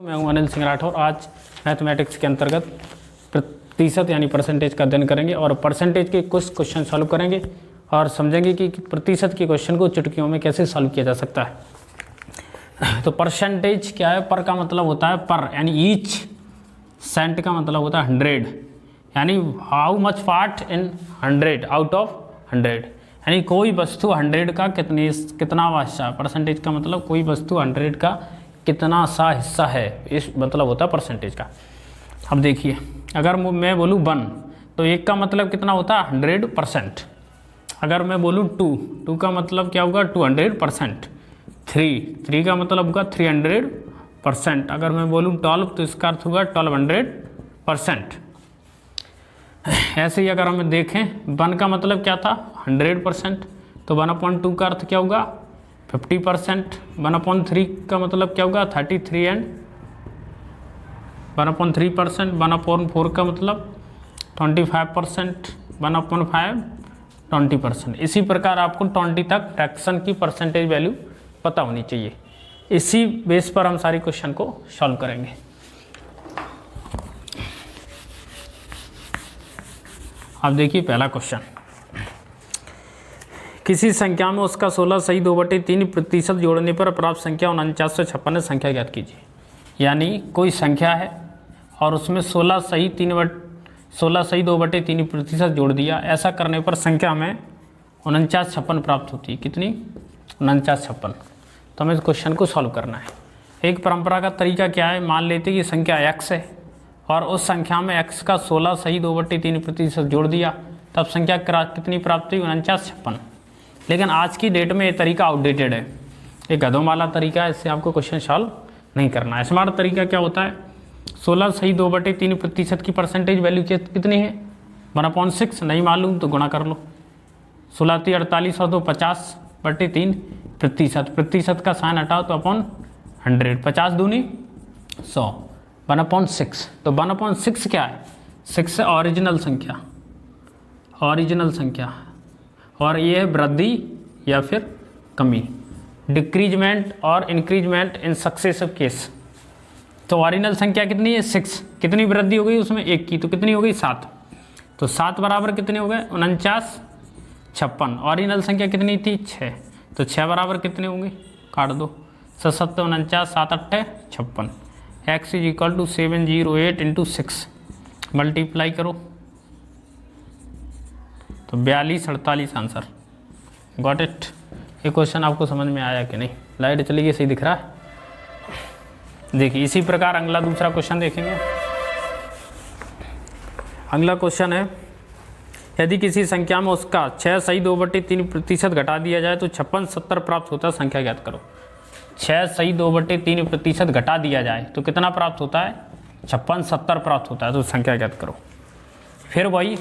मैं हूं अनिल सिंह राठौर। आज मैथमेटिक्स के अंतर्गत प्रतिशत यानी परसेंटेज का अध्ययन करेंगे और परसेंटेज के कुछ क्वेश्चन सॉल्व करेंगे और समझेंगे कि प्रतिशत के क्वेश्चन को चुटकियों में कैसे सॉल्व किया जा सकता है। तो परसेंटेज क्या है? पर का मतलब होता है पर, यानी ईच। सेंट का मतलब होता है 100, यानी how much part in 100 out of 100, यानी कोई वस्तु 100 का कितना हिस्सा। परसेंटेज का मतलब कोई वस्तु 100 का कितना सा हिस्सा है, इस मतलब होता है परसेंटेज का। अब देखिए, अगर मैं बोलूँ 1 तो 1 का मतलब कितना होता है 100%। अगर मैं बोलूँ 2 का मतलब क्या होगा 200%। 3 का मतलब होगा 300%। अगर मैं बोलूँ 12 तो इसका अर्थ होगा 1200%। ऐसे ही अगर हम देखें 1 का मतलब क्या था 100%, तो 1/2 का अर्थ क्या होगा 50%। 1/3 का मतलब क्या होगा 33 एंड 1/3%। 1/4 का मतलब 25%। 1/5 20%। इसी प्रकार आपको 20 तक फ्रैक्शन की परसेंटेज वैल्यू पता होनी चाहिए। इसी बेस पर हम सारी क्वेश्चन को सॉल्व करेंगे। अब देखिए पहला क्वेश्चन, किसी संख्या में उसका 16 सही 2/3% जोड़ने पर प्राप्त संख्या 4956 संख्या ज्ञात कीजिए। यानी कोई संख्या है और उसमें 16 सही 2/3% जोड़ दिया। ऐसा करने पर संख्या में 4956 प्राप्त होती है। कितनी? 4956। तो हमें इस क्वेश्चन को सॉल्व करना है। एक परंपरागत तरीका क्या है, मान लेते कि संख्या x है और उस संख्या में x का 16 सही 2/3% जोड़ दिया, तब संख्या कितनी प्राप्त हुई 4956। लेकिन आज की डेट में ये तरीका आउटडेटेड है, ये गधों वाला तरीका है, इससे आपको क्वेश्चन सॉल्व नहीं करना है। स्मार्ट तरीका क्या होता है, 16 सही 2/3% की परसेंटेज वैल्यू कितनी है 1/6। नहीं मालूम तो गुणा कर लो। 16 × 48 और 2 50/3%। प्रतिशत का साइन हटाओ तो अपॉन 100। 50 दूनी 100, 1/6। तो 1/6 क्या है? 6 है ओरिजिनल संख्या, और ये है वृद्धि या फिर कमी, डिक्रीजमेंट और इंक्रीजमेंट इन सक्सेसिव केस। तो ओरिजिनल संख्या कितनी है 6, कितनी वृद्धि हो गई उसमें 1 की, तो कितनी हो गई 7। तो 7 बराबर कितने हो गए 4956। ओरिजिनल संख्या कितनी थी 6, तो 6 बराबर कितने होंगे, काट दो। 7 7 49, 7 8 56। x = 708 × 6 मल्टीप्लाई करो तो 42 48 आंसर। Got it? ये क्वेश्चन आपको समझ में आया कि नहीं? लाइट चली गई, सही दिख रहा है? देखिए इसी प्रकार अगला दूसरा क्वेश्चन देखेंगे। अगला क्वेश्चन है, यदि किसी संख्या में उसका 6 सही 2/3% घटा दिया जाए तो 56 70 प्राप्त होता है, संख्या ज्ञात करो। 6 सही 2/3% घटा दिया जाए तो कितना प्राप्त होता है 56 70 प्राप्त होता है, तो संख्या ज्ञात करो। फिर वही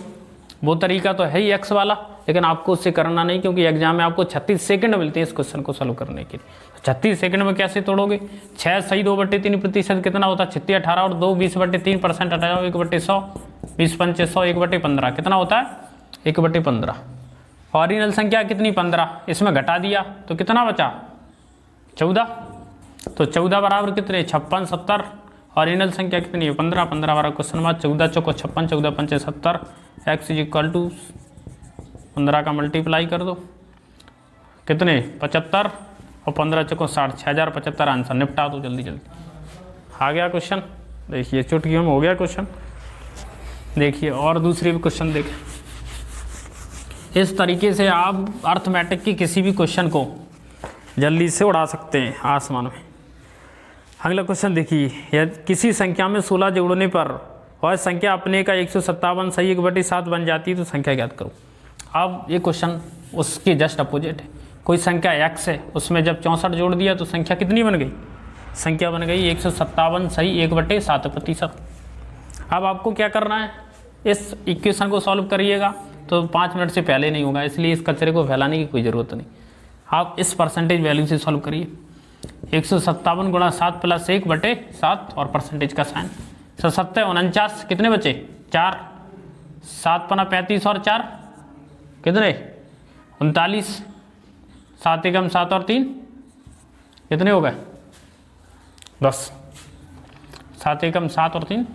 वो तरीका तो है ही एक्स वाला, लेकिन आपको उससे करना नहीं, क्योंकि एग्जाम में आपको 36 सेकंड मिलते हैं इस क्वेश्चन को सॉल्व करने के लिए। 36 सेकंड में कैसे तोड़ोगे? 6 सही 2/3% कितना होता है 36 18 और 2 20/3% हटाओ 1/100, 20 5 100 1/15 कितना होता है 1/15। ओरिजिनल संख्या कितनी 15, इसमें घटा दिया तो कितना बचा 14। तो 14 बराबर कितने 56 70। ओरिजिनल संख्या कितनी है 15, 15 बारह क्वेश्चन बाद 14 चौको 56, 14 पंचे 70। x = 15 का मल्टीप्लाई कर दो कितने 75 और 15 चौको 60, 6075 आंसर। निपटा दो जल्दी जल्दी। आ गया क्वेश्चन? देखिए चुटकियों में हो गया क्वेश्चन। देखिए और दूसरी भी क्वेश्चन देखें। इस तरीके से आप अर्थमेटिक की किसी भी क्वेश्चन को जल्दी से उड़ा सकते हैं आसमान में। अगला क्वेश्चन देखिए, यदि किसी संख्या में 16 जोड़ने पर और संख्या अपने का 157 सही 1/7 बन जाती है तो संख्या ज्ञात करो। अब ये क्वेश्चन उसके जस्ट अपोजिट है। कोई संख्या x है, उसमें जब 64 जोड़ दिया तो संख्या कितनी बन गई? संख्या बन गई 157 सही 1/7%। अब आपको क्या करना है, इस इक्वेशन को सॉल्व करिएगा तो 5 मिनट से पहले नहीं होगा, इसलिए इस कचरे को फैलाने की कोई ज़रूरत नहीं। आप इस परसेंटेज वैल्यू से सॉल्व करिए। 157 × 7 + 1/7 और परसेंटेज का साइन। 7 49 कितने बचे 4, 7 × 35 और 4 कितने 39, 7 × 7 और 3 कितने हो गए 10। 7 एकम 7 और 3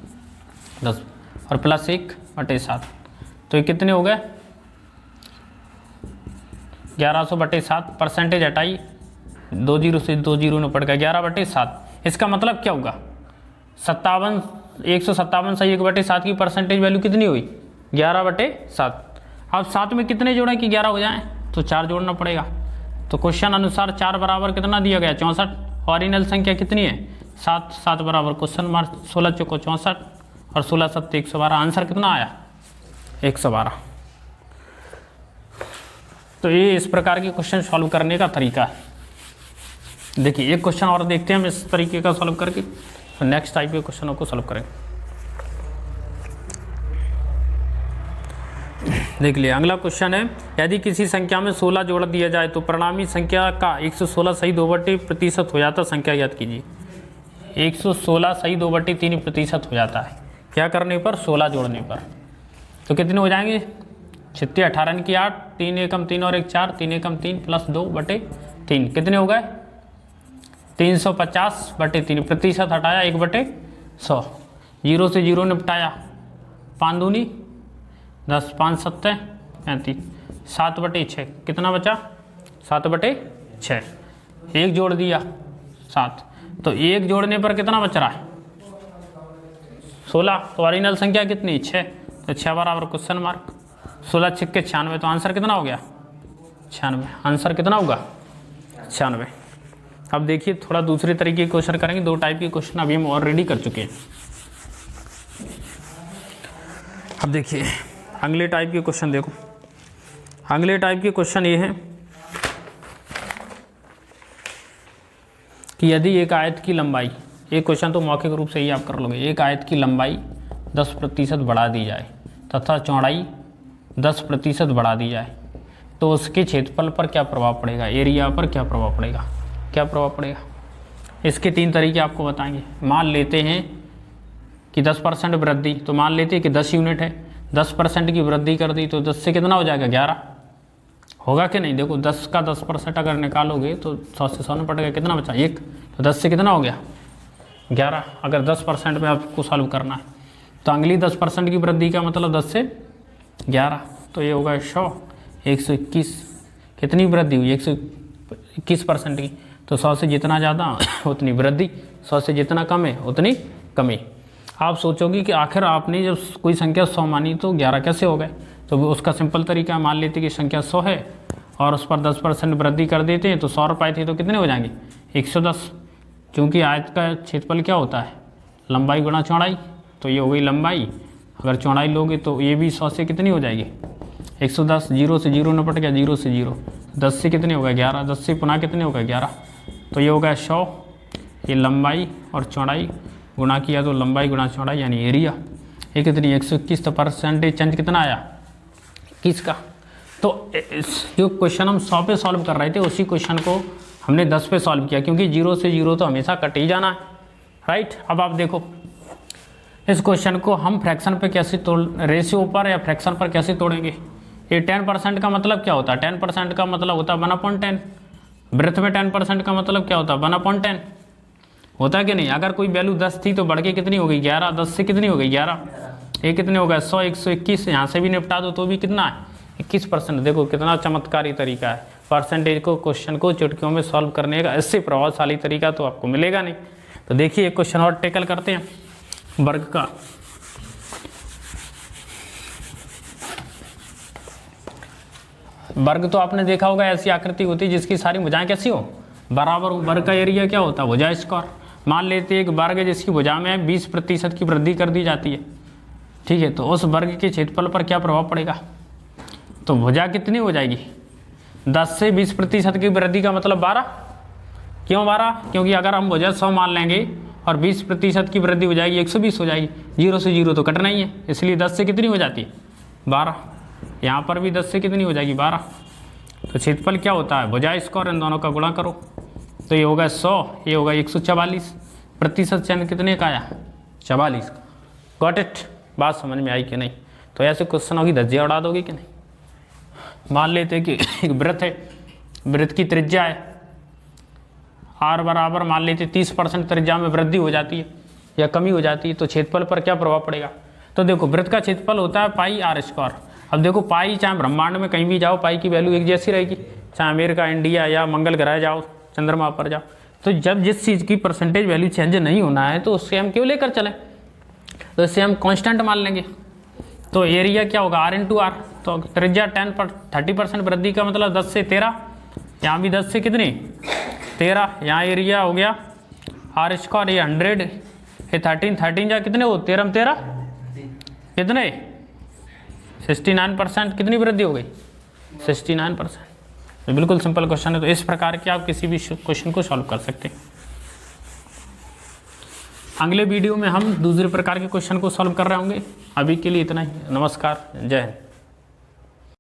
10 और प्लस 1/7, तो ये कितने हो गए 1100/7। परसेंटेज हटाई, 2 जीरो से 2 जीरो ने पड़ गया 11/7। इसका मतलब क्या होगा 157 सही 1/7 की परसेंटेज वैल्यू कितनी हुई 11/7। अब 7 में कितने जोड़ें कि 11 हो जाएं, तो 4 जोड़ना पड़ेगा। तो क्वेश्चन अनुसार 4 बराबर कितना दिया गया 64। ऑरिजिनल संख्या कितनी है 7, 7 बराबर क्वेश्चन मार्क 16 चौको 64 और 16 7 112। आंसर कितना आया 112। तो ये इस प्रकार के क्वेश्चन सॉल्व करने का तरीका है। देखिए एक क्वेश्चन और देखते हैं हम इस तरीके का सॉल्व करके, तो नेक्स्ट टाइप के क्वेश्चनों को सॉल्व करेंगे। देख लिए अगला क्वेश्चन है, यदि किसी संख्या में 16 जोड़ दिया जाए तो परिणामी संख्या का 116 सही 2/3% हो जाता संख्या ज्ञात कीजिए। 116 सही 2/3% हो जाता है क्या करने पर 16 जोड़ने पर, तो कितने हो जाएंगे 36 18 की 8, 3 एकम 3 और 1 4, 3 एकम 3 प्लस 2/3 कितने हो गए 350/3। प्रतिशत हटाया 1/100, 0 से 0 निपटाया 5 दूनी 10, 5 7 35, 7/6 कितना बचा 7/6। 1 जोड़ दिया 7, तो 1 जोड़ने पर कितना बच रहा है 16। तो ऑरिजिनल संख्या कितनी 6, तो 6 बराबर क्वेश्चन मार्क 16 6 96। तो आंसर कितना हो गया 96। आंसर कितना होगा 96। अब देखिए थोड़ा दूसरे तरीके के क्वेश्चन करेंगे। 2 टाइप के क्वेश्चन अभी हम ऑलरेडी कर चुके हैं। अब देखिए अगले टाइप के क्वेश्चन देखो। अगले टाइप के क्वेश्चन ये है कि यदि एक आयत की लंबाई, एक क्वेश्चन तो मौखिक रूप से ही आप कर लोगे, एक आयत की लंबाई 10% बढ़ा दी जाए तथा चौड़ाई 10% बढ़ा दी जाए तो उसके क्षेत्रफल पर क्या प्रभाव पड़ेगा, एरिया पर क्या प्रभाव पड़ेगा, क्या प्रभाव पड़ेगा। इसके 3 तरीके आपको बताएंगे। मान लेते हैं कि 10% वृद्धि, तो मान लेते हैं कि 10 यूनिट है, 10% की वृद्धि कर दी तो 10 से कितना हो जाएगा 11 होगा कि नहीं। देखो 10 का 10% अगर निकालोगे तो 100 से 100 में पड़ गया, कितना बचा 1, तो 10 से कितना हो गया 11। अगर 10% में आपको सॉल्व करना है तो अगली 10% की वृद्धि का मतलब 10 से 11, तो ये होगा 100 121। कितनी वृद्धि हुई 121% की, तो 100 से जितना ज़्यादा उतनी वृद्धि, 100 से जितना कम है उतनी कमी। आप सोचोगे कि आखिर आपने जब कोई संख्या 100 मानी तो 11 कैसे हो गए, तो उसका सिंपल तरीका मान लेते कि संख्या 100 है और उस पर 10% वृद्धि कर देते हैं तो 100 रुपये थे तो कितने हो जाएंगे 110। क्योंकि आयत का क्षेत्रफल क्या होता है लंबाई गुणा चौड़ाई, तो ये हो गई लंबाई, अगर चौड़ाई लोगे तो ये भी 100 से कितनी हो जाएगी 110। 0 से 0 निपट गया, 0 से 0, 10 से कितने हो गए 11, 10 से पुनः कितने हो गए 11, तो ये हो गया 100। ये लंबाई और चौड़ाई गुणा किया तो लंबाई गुणा चौड़ाई यानी एरिया, ये कितनी 121। तो परसेंटेज चेंज कितना आया 21 का। तो जो क्वेश्चन हम 100 पे सॉल्व कर रहे थे उसी क्वेश्चन को हमने 10 पे सॉल्व किया, क्योंकि 0 से 0 तो हमेशा कट ही जाना है, राइट। अब आप देखो इस क्वेश्चन को हम फ्रैक्शन पे कैसे तोड़, रेशियो पर या फ्रैक्शन पर कैसे तोड़ेंगे। ये 10% का मतलब क्या होता है 10% का मतलब होता है 1/10। वृत्त में 10% का मतलब क्या होता है 1/10 होता है कि नहीं। अगर कोई वैल्यू 10 थी तो बढ़ के कितनी हो गई 11, 10 से कितनी हो गई 11, ये कितने हो गए 100 121। यहाँ से भी निपटा दो तो भी कितना है 21%। देखो कितना चमत्कारी तरीका है परसेंटेज को क्वेश्चन को चुटकियों में सॉल्व करने का। इससे प्रभावशाली तरीका तो आपको मिलेगा नहीं। तो देखिए एक क्वेश्चन और टेकल करते हैं वर्ग का। वर्ग तो आपने देखा होगा ऐसी आकृति होती है जिसकी सारी भुजाएं कैसी हो बराबर हो। वर्ग का एरिया क्या होता है भुजा स्क्वायर। मान लेते हैं एक वर्ग है जिसकी भुजा में 20% की वृद्धि कर दी जाती है, ठीक है, तो उस वर्ग के क्षेत्रफल पर क्या प्रभाव पड़ेगा। तो भुजा कितनी हो जाएगी 10 से 20% की वृद्धि का मतलब 12। क्यों 12, क्योंकि अगर हम भुजा 100 मान लेंगे और 20% की वृद्धि हो जाएगी 120 हो जाएगी। 0 से 0 तो कटना ही है, इसलिए 10 से कितनी हो जाती है 12। यहाँ पर भी 10 से कितनी हो जाएगी 12। तो क्षेत्रफल क्या होता है भुजा स्क्वायर, इन दोनों का गुणा करो तो ये होगा 100, ये होगा 144। प्रतिशत चिन्ह कितने का आया 44। गॉट इट, बात समझ में आई कि नहीं। तो ऐसे क्वेश्चन होगी धज्जियाँ उड़ा दोगे कि नहीं। मान लेते कि एक वृत्त है, वृत्त की त्रिज्या है r बराबर मान लेते 30% त्रिज्या में वृद्धि हो जाती है, या कमी हो जाती है तो क्षेत्रफल पर क्या प्रभाव पड़ेगा। तो देखो वृत्त का क्षेत्रफल होता है पाई आर स्क्वायर। अब देखो पाई चाहे ब्रह्मांड में कहीं भी जाओ पाई की वैल्यू एक जैसी रहेगी, चाहे अमेरिका, इंडिया या मंगल ग्रह जाओ, चंद्रमा पर जाओ। तो जब जिस चीज़ की परसेंटेज वैल्यू चेंज नहीं होना है तो उससे हम क्यों लेकर चलें, तो इससे हम कांस्टेंट मान लेंगे। तो एरिया क्या होगा आर इंटू आर। तो त्रिज्या 30% वृद्धि का मतलब 10 से 13, यहाँ भी 10 से कितनी 13, यहाँ एरिया हो गया आर स्क्वायर, ये 100, ये 13 जा कितने हो 13 13 कितने 69% कितनी वृद्धि हो गई 69%। तो बिल्कुल सिंपल क्वेश्चन है। तो इस प्रकार के आप किसी भी क्वेश्चन को सॉल्व कर सकते हैं। अगले वीडियो में हम दूसरे प्रकार के क्वेश्चन को सॉल्व कर रहे होंगे। अभी के लिए इतना ही। नमस्कार, जय हिंद।